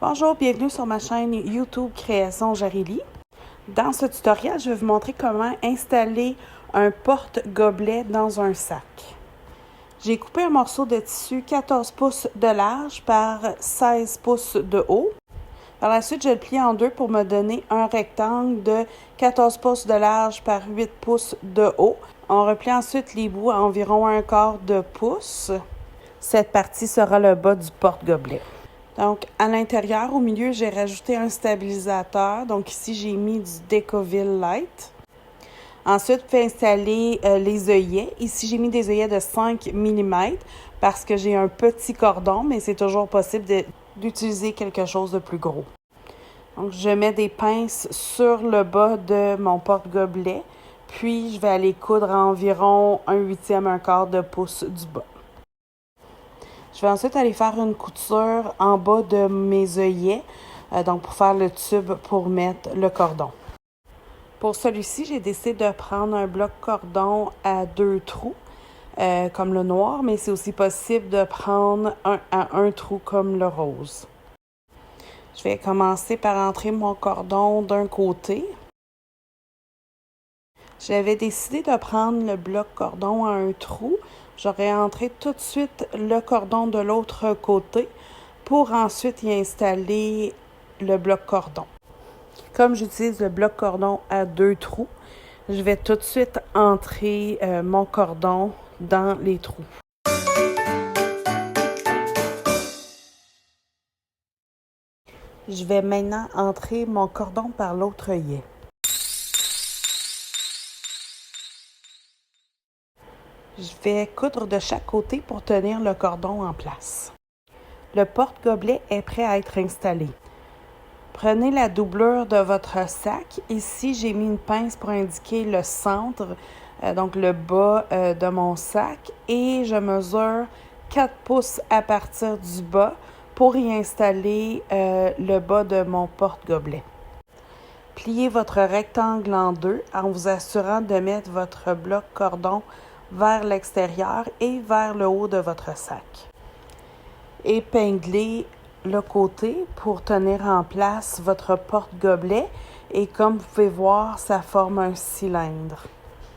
Bonjour, bienvenue sur ma chaîne YouTube Création Jarili. Dans ce tutoriel, je vais vous montrer comment installer un porte-gobelet dans un sac. J'ai coupé un morceau de tissu 14 pouces de large par 16 pouces de haut. Par la suite, je le plie en deux pour me donner un rectangle de 14 pouces de large par 8 pouces de haut. On replie ensuite les bouts à environ un quart de pouce. Cette partie sera le bas du porte-gobelet. Donc, à l'intérieur, au milieu, j'ai rajouté un stabilisateur. Donc, ici, j'ai mis du Decovil Light. Ensuite, je vais installer les œillets. Ici, j'ai mis des œillets de 5 mm parce que j'ai un petit cordon, mais c'est toujours possible d'utiliser quelque chose de plus gros. Donc, je mets des pinces sur le bas de mon porte-gobelet. Puis, je vais aller coudre à environ 1/8, un quart de pouce du bas. Je vais ensuite aller faire une couture en bas de mes œillets, donc pour faire le tube pour mettre le cordon. Pour celui-ci, j'ai décidé de prendre un bloc cordon à 2 trous, comme le noir, mais c'est aussi possible de prendre un à 1 trou comme le rose. Je vais commencer par entrer mon cordon d'un côté. J'avais décidé de prendre le bloc cordon à 1 trou. J'aurais entré tout de suite le cordon de l'autre côté pour ensuite y installer le bloc cordon. Comme j'utilise le bloc cordon à 2 trous, je vais tout de suite entrer mon cordon dans les trous. Je vais maintenant entrer mon cordon par l'autre œillet. Je vais coudre de chaque côté pour tenir le cordon en place. Le porte-gobelet est prêt à être installé. Prenez la doublure de votre sac. Ici, j'ai mis une pince pour indiquer le centre, donc le bas de mon sac. Et je mesure 4 pouces à partir du bas pour y installer le bas de mon porte-gobelet. Pliez votre rectangle en deux en vous assurant de mettre votre bloc cordon vers l'extérieur et vers le haut de votre sac. Épinglez le côté pour tenir en place votre porte-gobelet et comme vous pouvez voir, ça forme un cylindre.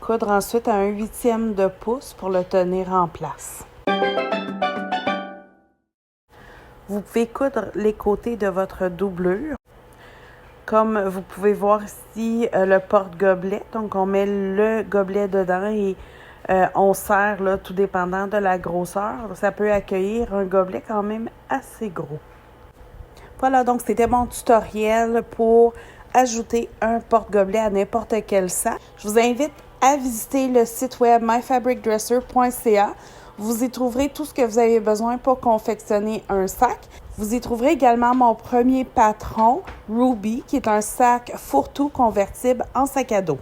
Coudre ensuite à 1/8 de pouce pour le tenir en place. Vous pouvez coudre les côtés de votre doublure. Comme vous pouvez voir ici, le porte-gobelet, donc on met le gobelet dedans et on serre, là, tout dépendant de la grosseur. Ça peut accueillir un gobelet quand même assez gros. Voilà, donc c'était mon tutoriel pour ajouter un porte-gobelet à n'importe quel sac. Je vous invite à visiter le site web myfabricdresser.ca. Vous y trouverez tout ce que vous avez besoin pour confectionner un sac. Vous y trouverez également mon premier patron, Ruby, qui est un sac fourre-tout convertible en sac à dos.